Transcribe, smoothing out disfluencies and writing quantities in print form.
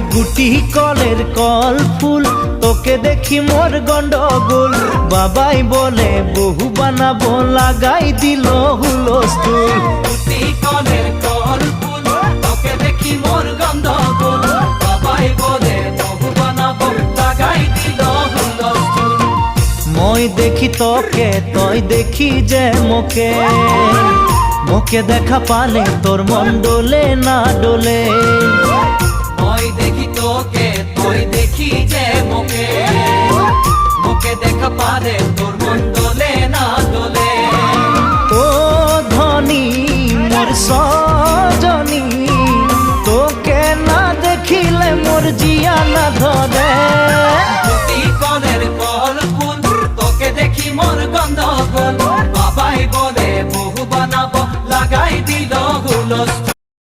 গুটি কলের কল ফুল তোকে দেখি মোর গন্ডগোল বাবাই বলে বহু বানাবো লাগাই দিল হুলস্থুল গুটি কলের কল ফুল তোকে দেখি মোর গন্ডগোল বাবাই বলে বহু বানাবো লাগাই দিল হুলস্থুল মই দেখি তোকে তই দেখি যে মোকে মোকে দেখা পালে তোর মন ডোলে না ডোলে মই দেখি তোকে তুই দেখি যে মোকে মোকে দেখা পারে তোর মন দোলে না দোলে ও ধনী মোর সজনী তোকে না দেখিলে মোর জিয়া না ধরে গুটি কলের কল ফুল তোকে দেখি মোর গন্ডগোল বাবাই বলে বহু বানাবো লাগাই দিল হুলস্থুল